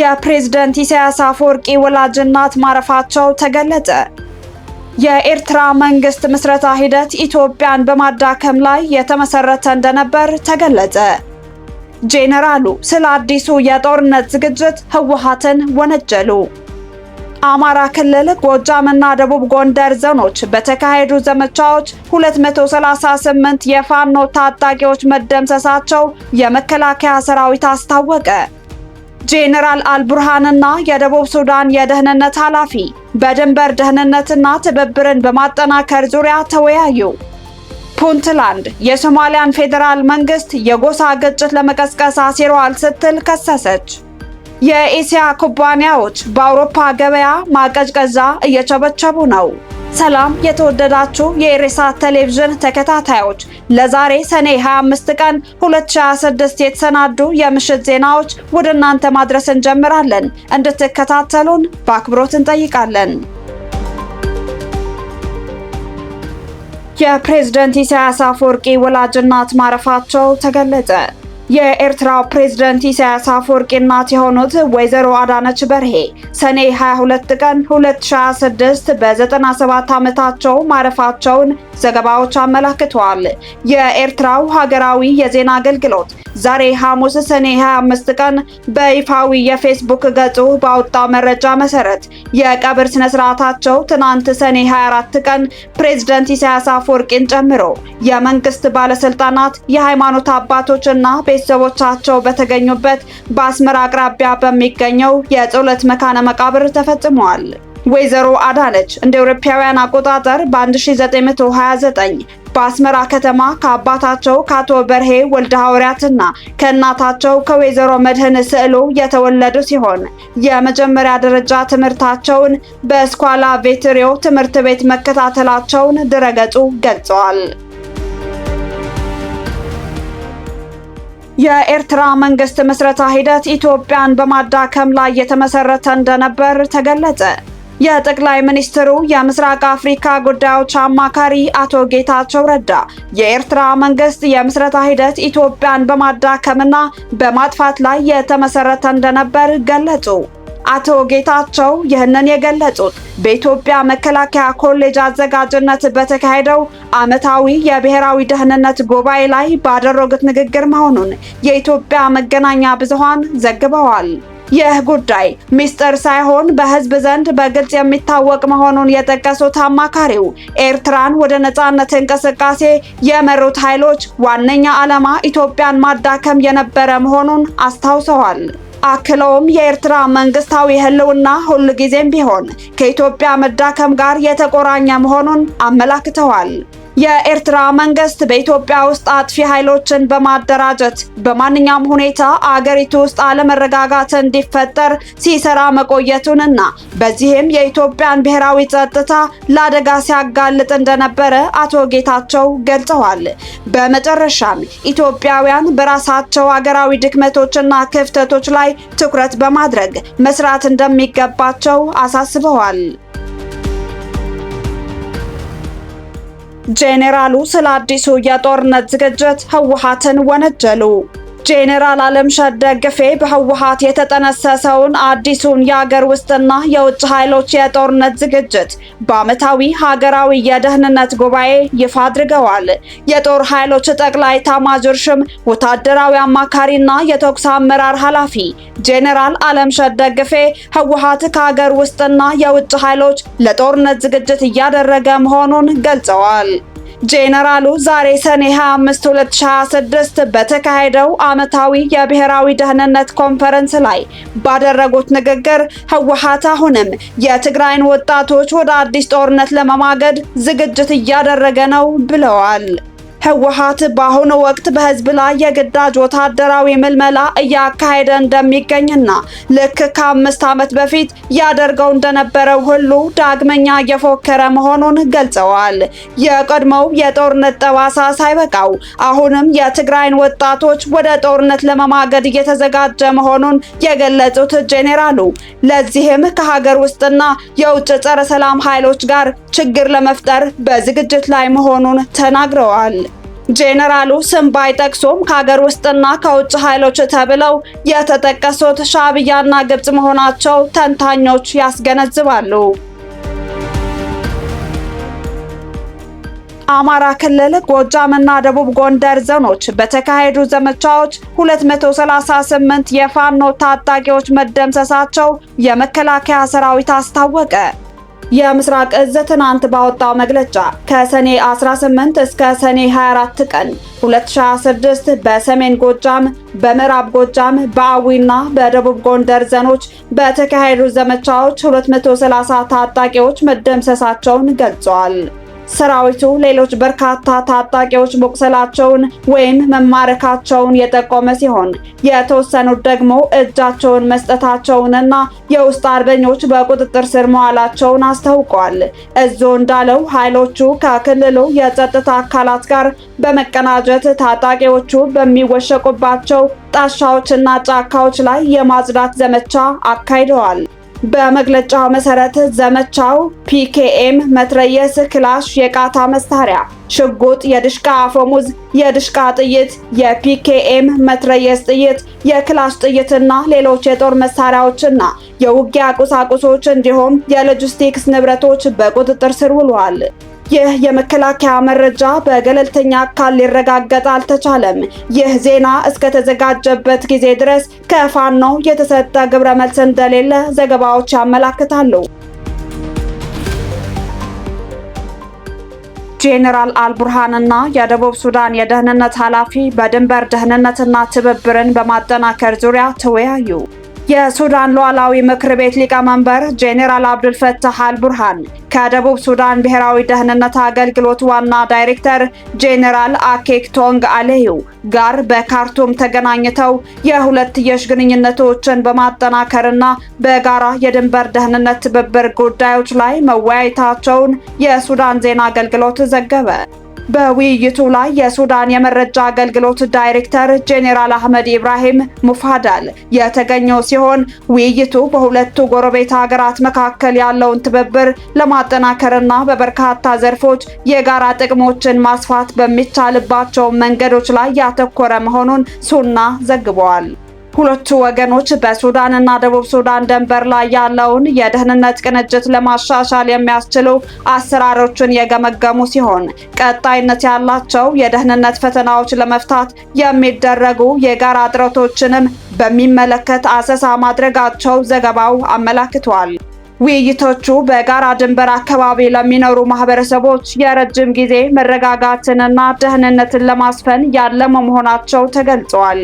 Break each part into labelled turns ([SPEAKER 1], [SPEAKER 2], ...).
[SPEAKER 1] የፕሬዝዳንት ኢሳያስ አፈወርቂ ወላጅ እናት ማረፋቸው ተገለጸ። የኤርትራ መንግስት ምስረታ ሂደት ኢትዮጵያን በማዳከም ላይ የተመሰረተ እንደነበር ተገለጸ። ጄኔራሉ ስለ አዲሱ የጦርነት ዝግጅት ህወሓትን ወነጀሉ። አማራ ክልል ጎጃምና ደቡብ ጎንደር ዞኖች በተካሄዱ ዘመቻዎች 238 የፋኖ ታጣቂዎች መደምሰሳቸው የመከላከያ ሰራዊት አስታወቀ። ጄኔራል አልቡርሃንና የደቡብ ሱዳን የደህንነት ኃላፊ በድንበር ደህንነትና ትብብርን በማጠናከር ዙሪያ ተወያዩ። ፑንትላንድ የሶማሊያን ፌዴራል መንግስት የጎሳ ግጭት ለመቀስቀስ አሲሯል ስትል ከሰሰች። የኤሲያ ኩባንያዎች በአውሮፓ ገበያ ማቀዝቀዣ እየቸበቸቡ ነው። ሰላም የተወደዳችሁ የኢሬሳት ቴሌቪዥን ተከታታዮች፣ ለዛሬ ሰኔ 25 ቀን 2026 የተሰናዱ የምሽት ዜናዎች ወደ እናንተ ማድረስ እንጀምራለን። እንድትከታተሉን በአክብሮት እንጠይቃለን። የፕሬዝዳንት ኢሳያስ አፈወርቂ ወላጅ እናት ማረፋቸው ተገለጸ። የኤርትራው ፕሬዝዳንት ኢሳያስ አፈወርቂ እናት የሆኑት ወይዘሮ አዳነች በርሄ ሰኔ 22 ቀን 2026 በ97 ዓመታቸው ማረፋቸውን ዘገባዎች አመላክተዋል። የኤርትራው ሀገራዊ የዜና አገልግሎት ዛሬ ሐሙስ ሰኔ 25 ቀን በይፋዊ የፌስቡክ ገጹ ባወጣው መረጃ መሰረት የቀብር ስነ ስርዓታቸው ትናንት ሰኔ 24 ቀን ፕሬዝዳንት ኢሳያስ አፈወርቂን ጨምሮ የመንግስት ባለስልጣናት፣ የሃይማኖት አባቶችና ቤተሰቦቻቸው በተገኙበት በአስመራ አቅራቢያ በሚገኘው የጸሎት መካነ መቃብር ተፈጽሟል። ወይዘሮ አዳነች እንደ አውሮፓውያን አቆጣጠር በ1929 በአስመራ ከተማ ከአባታቸው ከአቶ በርሄ ወልደ ሐዋርያትና ከእናታቸው ከወይዘሮ መድህን ስዕሉ የተወለዱ ሲሆን የመጀመሪያ ደረጃ ትምህርታቸውን በስኳላ ቬትሪዮ ትምህርት ቤት መከታተላቸውን ድረገጹ ገልጸዋል። የኤርትራ መንግስት ምስረታ ሂደት ኢትዮጵያን በማዳከም ላይ የተመሰረተ እንደነበር ተገለጸ። የጠቅላይ ሚኒስትሩ የምስራቅ አፍሪካ ጉዳዮች አማካሪ አቶ ጌታቸው ረዳ የኤርትራ መንግስት የምስረታ ሂደት ኢትዮጵያን በማዳከምና በማጥፋት ላይ የተመሰረተ እንደነበር ገለጹ። አቶ ጌታቸው ይህንን የገለጹት በኢትዮጵያ መከላከያ ኮሌጅ አዘጋጅነት በተካሄደው ዓመታዊ የብሔራዊ ደህንነት ጉባኤ ላይ ባደረጉት ንግግር መሆኑን የኢትዮጵያ መገናኛ ብዙሃን ዘግበዋል። ይህ ጉዳይ ሚስጥር ሳይሆን በህዝብ ዘንድ በግልጽ የሚታወቅ መሆኑን የጠቀሱት አማካሪው ኤርትራን ወደ ነጻነት እንቅስቃሴ የመሩት ኃይሎች ዋነኛ ዓላማ ኢትዮጵያን ማዳከም የነበረ መሆኑን አስታውሰዋል። አክለውም የኤርትራ መንግስታዊ ህልውና ሁልጊዜም ቢሆን ከኢትዮጵያ መዳከም ጋር የተቆራኘ መሆኑን አመላክተዋል። የኤርትራ መንግስት በኢትዮጵያ ውስጥ አጥፊ ኃይሎችን በማደራጀት በማንኛውም ሁኔታ አገሪቱ ውስጥ አለመረጋጋት እንዲፈጠር ሲሰራ መቆየቱንና በዚህም የኢትዮጵያን ብሔራዊ ጸጥታ ለአደጋ ሲያጋልጥ እንደነበረ አቶ ጌታቸው ገልጸዋል። በመጨረሻም ኢትዮጵያውያን በራሳቸው አገራዊ ድክመቶችና ክፍተቶች ላይ ትኩረት በማድረግ መስራት እንደሚገባቸው አሳስበዋል። ጄኔራሉ ስለ አዲሱ የጦርነት ዝግጅት ህወሓትን ወነጀሉ። ጄኔራል አለምሸት ደግፌ በህወሓት የተጠነሰሰውን አዲሱን የሀገር ውስጥና የውጭ ኃይሎች የጦርነት ዝግጅት በዓመታዊ ሀገራዊ የደህንነት ጉባኤ ይፋ አድርገዋል። የጦር ኃይሎች ጠቅላይ ኤታማዦር ሹም ወታደራዊ አማካሪና የተኩስ አመራር ኃላፊ ጄኔራል አለምሸት ደግፌ ህወሓት ከሀገር ውስጥና የውጭ ኃይሎች ለጦርነት ዝግጅት እያደረገ መሆኑን ገልጸዋል። ጄኔራሉ ዛሬ ሰኔ 25 2026 በተካሄደው ዓመታዊ የብሔራዊ ደህንነት ኮንፈረንስ ላይ ባደረጉት ንግግር ህወሓት አሁንም የትግራይን ወጣቶች ወደ አዲስ ጦርነት ለመማገድ ዝግጅት እያደረገ ነው ብለዋል። ህወሓት በአሁኑ ወቅት በህዝብ ላይ የግዳጅ ወታደራዊ ምልመላ እያካሄደ እንደሚገኝና ልክ ከ5 ዓመት በፊት ያደርገው እንደነበረው ሁሉ ዳግመኛ እየፎከረ መሆኑን ገልጸዋል። የቀድሞው የጦርነት ጠባሳ ሳይበቃው አሁንም የትግራይን ወጣቶች ወደ ጦርነት ለመማገድ እየተዘጋጀ መሆኑን የገለጹት ጄኔራሉ ለዚህም ከሀገር ውስጥና የውጭ ጸረ ሰላም ኃይሎች ጋር ችግር ለመፍጠር በዝግጅት ላይ መሆኑን ተናግረዋል። ጄኔራሉ ስም ባይጠቅሱም ከሀገር ውስጥና ከውጭ ኃይሎች ተብለው የተጠቀሱት ሻዕቢያና ግብጽ መሆናቸው ተንታኞች ያስገነዝባሉ። አማራ ክልል ጎጃምና ደቡብ ጎንደር ዞኖች በተካሄዱ ዘመቻዎች 238 የፋኖ ታጣቂዎች መደምሰሳቸው የመከላከያ ሰራዊት አስታወቀ። የምስራቅ እዝ ትናንት ባወጣው መግለጫ ከሰኔ 18 እስከ ሰኔ 24 ቀን 2026 በሰሜን ጎጃም፣ በምዕራብ ጎጃም፣ በአዊና በደቡብ ጎንደር ዞኖች በተካሄዱ ዘመቻዎች 230 ታጣቂዎች መደምሰሳቸውን ገልጸዋል። ሰራዊቱ ሌሎች በርካታ ታጣቂዎች መቁሰላቸውን ወይም መማረካቸውን የጠቆመ ሲሆን የተወሰኑት ደግሞ እጃቸውን መስጠታቸውንና የውስጥ አርበኞች በቁጥጥር ስር መዋላቸውን አስታውቋል። እዙ እንዳለው ኃይሎቹ ከክልሉ የጸጥታ አካላት ጋር በመቀናጀት ታጣቂዎቹ በሚወሸቁባቸው ጣሻዎችና ጫካዎች ላይ የማጽዳት ዘመቻ አካሂደዋል። በመግለጫው መሰረት ዘመቻው ፒኬኤም፣ መትረየስ፣ ክላሽ፣ የቃታ መሳሪያ፣ ሽጉጥ፣ የድሽቃ አፈሙዝ፣ የድሽቃ ጥይት፣ የፒኬኤም መትረየስ ጥይት፣ የክላሽ ጥይትና ሌሎች የጦር መሳሪያዎችና የውጊያ ቁሳቁሶች እንዲሁም የሎጂስቲክስ ንብረቶች በቁጥጥር ስር ውለዋል። ይህ የመከላከያ መረጃ በገለልተኛ አካል ሊረጋገጥ አልተቻለም። ይህ ዜና እስከተዘጋጀበት ጊዜ ድረስ ከፋኖ የተሰጠ ግብረ መልስ እንደሌለ ዘገባዎች ያመላክታሉ። ጄኔራል አልቡርሃንና የደቡብ ሱዳን የደህንነት ኃላፊ በድንበር ደህንነትና ትብብርን በማጠናከር ዙሪያ ተወያዩ። የሱዳን ሉዓላዊ ምክር ቤት ሊቀመንበር ጄኔራል አብዱልፈታህ አልቡርሃን ከደቡብ ሱዳን ብሔራዊ ደህንነት አገልግሎት ዋና ዳይሬክተር ጄኔራል አኬክ ቶንግ አሌዩ ጋር በካርቱም ተገናኝተው የሁለትዮሽ ግንኙነቶችን በማጠናከርና በጋራ የድንበር ደህንነት ትብብር ጉዳዮች ላይ መወያየታቸውን የሱዳን ዜና አገልግሎት ዘገበ። በውይይቱ ላይ የሱዳን የመረጃ አገልግሎት ዳይሬክተር ጄኔራል አህመድ ኢብራሂም ሙፋዳል የተገኙ ሲሆን ውይይቱ በሁለቱ ጎረቤት ሀገራት መካከል ያለውን ትብብር ለማጠናከርና በበርካታ ዘርፎች የጋራ ጥቅሞችን ማስፋት በሚቻልባቸው መንገዶች ላይ ያተኮረ መሆኑን ሱና ዘግበዋል። ሁለቱ ወገኖች በሱዳንና ደቡብ ሱዳን ድንበር ላይ ያለውን የደህንነት ቅንጅት ለማሻሻል የሚያስችሉ አሰራሮችን የገመገሙ ሲሆን ቀጣይነት ያላቸው የደህንነት ፈተናዎች ለመፍታት የሚደረጉ የጋራ ጥረቶችንም በሚመለከት አሰሳ ማድረጋቸው ዘገባው አመላክቷል። ውይይቶቹ በጋራ ድንበር አካባቢ ለሚኖሩ ማህበረሰቦች የረጅም ጊዜ መረጋጋትንና ደህንነትን ለማስፈን ያለሙ መሆናቸው ተገልጿል።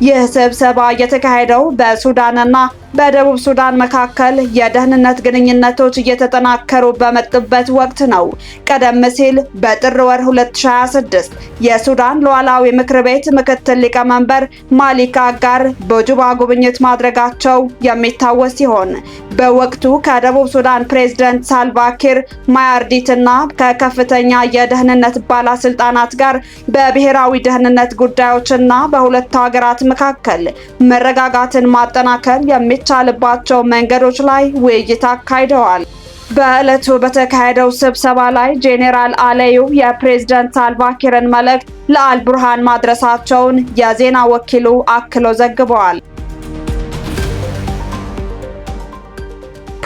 [SPEAKER 1] ይህ ስብሰባ የተካሄደው በሱዳንና በደቡብ ሱዳን መካከል የደህንነት ግንኙነቶች እየተጠናከሩ በመጡበት ወቅት ነው። ቀደም ሲል በጥር ወር 2026 የሱዳን ሉዓላዊ ምክር ቤት ምክትል ሊቀመንበር ማሊክ አጋር በጁባ ጉብኝት ማድረጋቸው የሚታወስ ሲሆን በወቅቱ ከደቡብ ሱዳን ፕሬዝዳንት ሳልቫኪር ማያርዲትና ከከፍተኛ የደህንነት ባለስልጣናት ጋር በብሔራዊ ደህንነት ጉዳዮችና በሁለቱ ሀገራት መካከል መረጋጋትን ማጠናከር የሚቻልባቸው መንገዶች ላይ ውይይት አካሂደዋል። በዕለቱ በተካሄደው ስብሰባ ላይ ጄኔራል አሌዩ የፕሬዝዳንት ሳልቫኪርን መልእክት ለአልቡርሃን ማድረሳቸውን የዜና ወኪሉ አክሎ ዘግበዋል።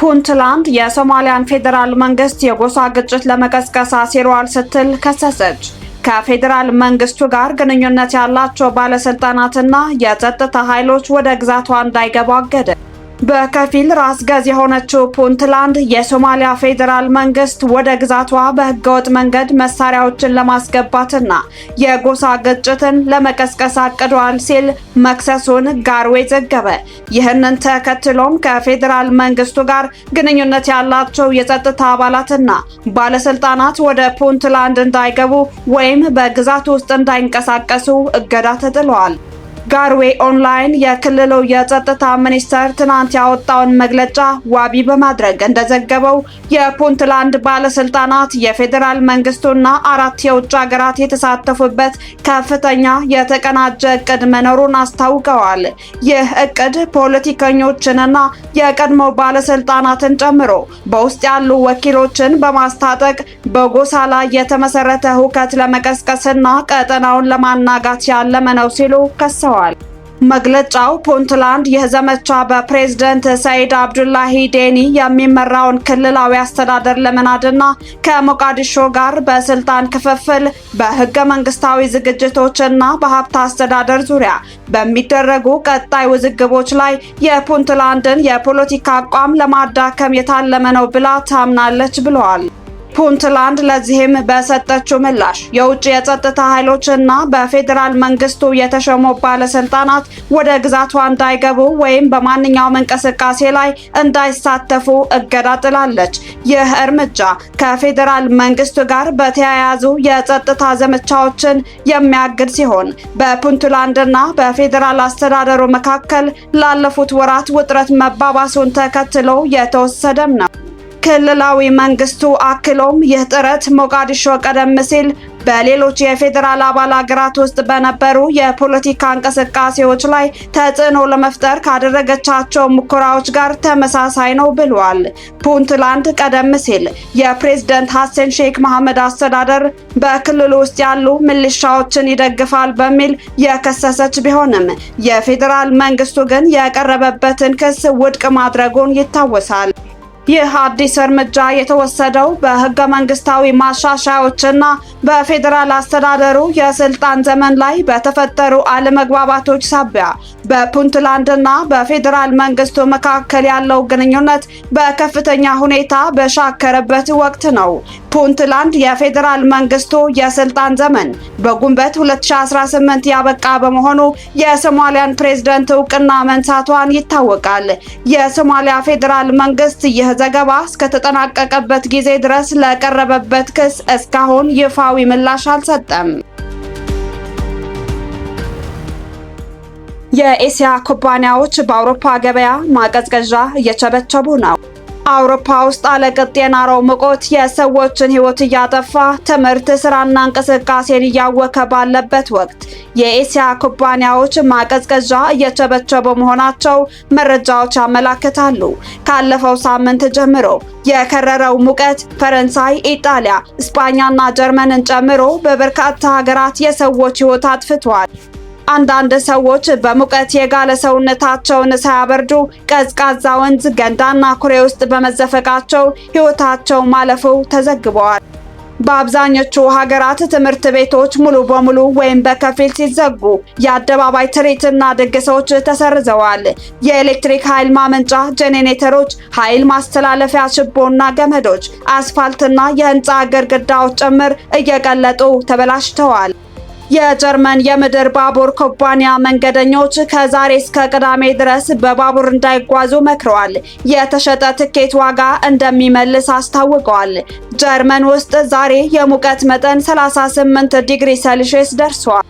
[SPEAKER 1] ፑንትላንድ የሶማሊያን ፌዴራል መንግስት የጎሳ ግጭት ለመቀስቀስ አሲሯል ስትል ከሰሰች። ከፌዴራል መንግስቱ ጋር ግንኙነት ያላቸው ባለስልጣናትና የጸጥታ ኃይሎች ወደ ግዛቷ እንዳይገቡ አገደ። በከፊል ራስ ገዝ የሆነችው ፑንትላንድ የሶማሊያ ፌዴራል መንግስት ወደ ግዛቷ በህገወጥ መንገድ መሳሪያዎችን ለማስገባትና የጎሳ ግጭትን ለመቀስቀስ አቅዷል ሲል መክሰሱን ጋርዌ ዘገበ። ይህንን ተከትሎም ከፌዴራል መንግስቱ ጋር ግንኙነት ያላቸው የጸጥታ አባላትና ባለስልጣናት ወደ ፑንትላንድ እንዳይገቡ ወይም በግዛቱ ውስጥ እንዳይንቀሳቀሱ እገዳ ተጥሏል። ጋርዌ ኦንላይን የክልሉ የጸጥታ ሚኒስቴር ትናንት ያወጣውን መግለጫ ዋቢ በማድረግ እንደዘገበው የፑንትላንድ ባለስልጣናት የፌዴራል መንግስቱና 4 የውጭ ሀገራት የተሳተፉበት ከፍተኛ የተቀናጀ እቅድ መኖሩን አስታውቀዋል። ይህ እቅድ ፖለቲከኞችንና የቀድሞ ባለስልጣናትን ጨምሮ በውስጥ ያሉ ወኪሎችን በማስታጠቅ በጎሳ ላይ የተመሰረተ ሁከት ለመቀስቀስና ቀጠናውን ለማናጋት ያለመ ነው ሲሉ ከሰዋል። መግለጫው ፑንትላንድ ይህ ዘመቻ በፕሬዝዳንት ሰይድ አብዱላሂ ዴኒ የሚመራውን ክልላዊ አስተዳደር ለመናድና ከሞቃዲሾ ጋር በስልጣን ክፍፍል፣ በህገ መንግስታዊ ዝግጅቶችና በሀብት አስተዳደር ዙሪያ በሚደረጉ ቀጣይ ውዝግቦች ላይ የፑንትላንድን የፖለቲካ አቋም ለማዳከም የታለመ ነው ብላ ታምናለች ብለዋል። ፑንትላንድ ለዚህም በሰጠችው ምላሽ የውጭ የጸጥታ ኃይሎችና በፌዴራል መንግስቱ የተሾሙ ባለስልጣናት ወደ ግዛቷ እንዳይገቡ ወይም በማንኛውም እንቅስቃሴ ላይ እንዳይሳተፉ እገዳ ጥላለች። ይህ እርምጃ ከፌዴራል መንግስቱ ጋር በተያያዙ የጸጥታ ዘመቻዎችን የሚያግድ ሲሆን በፑንትላንድና በፌዴራል አስተዳደሩ መካከል ላለፉት ወራት ውጥረት መባባሱን ተከትሎ የተወሰደም ነው። ክልላዊ መንግስቱ አክሎም ይህ ጥረት ሞቃዲሾ ቀደም ሲል በሌሎች የፌዴራል አባል ሀገራት ውስጥ በነበሩ የፖለቲካ እንቅስቃሴዎች ላይ ተጽዕኖ ለመፍጠር ካደረገቻቸው ሙከራዎች ጋር ተመሳሳይ ነው ብሏል። ፑንትላንድ ቀደም ሲል የፕሬዝዳንት ሐሰን ሼክ መሐመድ አስተዳደር በክልሉ ውስጥ ያሉ ሚሊሻዎችን ይደግፋል በሚል የከሰሰች ቢሆንም የፌዴራል መንግስቱ ግን የቀረበበትን ክስ ውድቅ ማድረጉን ይታወሳል። ይህ አዲስ እርምጃ የተወሰደው በህገ መንግስታዊ ማሻሻያዎችና በፌዴራል አስተዳደሩ የስልጣን ዘመን ላይ በተፈጠሩ አለመግባባቶች ሳቢያ በፑንትላንድና በፌዴራል መንግስቱ መካከል ያለው ግንኙነት በከፍተኛ ሁኔታ በሻከረበት ወቅት ነው። ፑንትላንድ የፌዴራል መንግስቱ የስልጣን ዘመን በግንቦት 2018 ያበቃ በመሆኑ የሶማሊያን ፕሬዝዳንት እውቅና መንሳቷን ይታወቃል። የሶማሊያ ፌዴራል መንግስት ይህ ዘገባ እስከተጠናቀቀበት ጊዜ ድረስ ለቀረበበት ክስ እስካሁን ይፋዊ ምላሽ አልሰጠም። የኤሲያ ኩባንያዎች በአውሮፓ ገበያ ማቀዝቀዣ እየቸበቸቡ ነው። አውሮፓ ውስጥ አለቅጥ የናረው ሙቀት የሰዎችን ህይወት እያጠፋ ትምህርት፣ ስራና እንቅስቃሴን እያወከ ባለበት ወቅት የኤሲያ ኩባንያዎች ማቀዝቀዣ እየቸበቸቡ መሆናቸው መረጃዎች ያመላክታሉ። ካለፈው ሳምንት ጀምሮ የከረረው ሙቀት ፈረንሳይ፣ ኢጣሊያ፣ እስፓኛና ጀርመንን ጨምሮ በበርካታ ሀገራት የሰዎች ህይወት አጥፍቷል። አንዳንድ ሰዎች በሙቀት የጋለ ሰውነታቸውን ሳያበርዱ ቀዝቃዛ ወንዝ፣ ገንዳና ኩሬ ውስጥ በመዘፈቃቸው ህይወታቸው ማለፉ ተዘግበዋል። በአብዛኞቹ ሀገራት ትምህርት ቤቶች ሙሉ በሙሉ ወይም በከፊል ሲዘጉ፣ የአደባባይ ትርኢትና ድግሶች ተሰርዘዋል። የኤሌክትሪክ ኃይል ማመንጫ ጄኔሬተሮች፣ ኃይል ማስተላለፊያ ችቦና ገመዶች፣ አስፋልትና የህንፃ ግድግዳዎች ጭምር እየቀለጡ ተበላሽተዋል። የጀርመን የምድር ባቡር ኩባንያ መንገደኞች ከዛሬ እስከ ቅዳሜ ድረስ በባቡር እንዳይጓዙ መክረዋል። የተሸጠ ትኬት ዋጋ እንደሚመልስ አስታውቀዋል። ጀርመን ውስጥ ዛሬ የሙቀት መጠን 38 ዲግሪ ሴልሺየስ ደርሷል።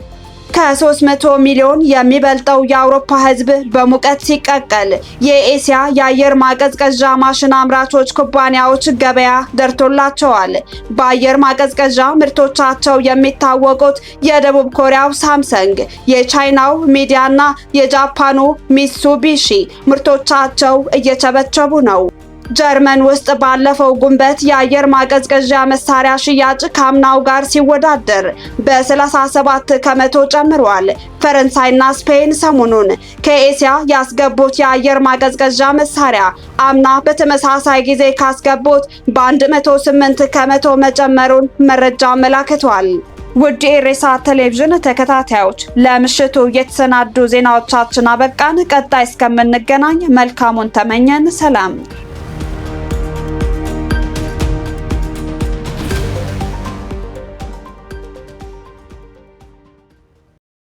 [SPEAKER 1] ከ300 ሚሊዮን የሚበልጠው የአውሮፓ ህዝብ በሙቀት ሲቀቀል የኤሲያ የአየር ማቀዝቀዣ ማሽን አምራቾች ኩባንያዎች ገበያ ደርቶላቸዋል። በአየር ማቀዝቀዣ ምርቶቻቸው የሚታወቁት የደቡብ ኮሪያው ሳምሰንግ፣ የቻይናው ሚዲያና የጃፓኑ ሚትሱቢሺ ምርቶቻቸው እየቸበቸቡ ነው። ጀርመን ውስጥ ባለፈው ግንቦት የአየር ማቀዝቀዣ መሳሪያ ሽያጭ ከአምናው ጋር ሲወዳደር በ37 ከመቶ ጨምሯል። ፈረንሳይና ስፔን ሰሞኑን ከኤሲያ ያስገቡት የአየር ማቀዝቀዣ መሳሪያ አምና በተመሳሳይ ጊዜ ካስገቡት በ108 ከመቶ መጨመሩን መረጃ አመላክቷል። ውድ የኢሬሳ ቴሌቪዥን ተከታታዮች ለምሽቱ የተሰናዱ ዜናዎቻችን አበቃን። ቀጣይ እስከምንገናኝ መልካሙን ተመኘን። ሰላም።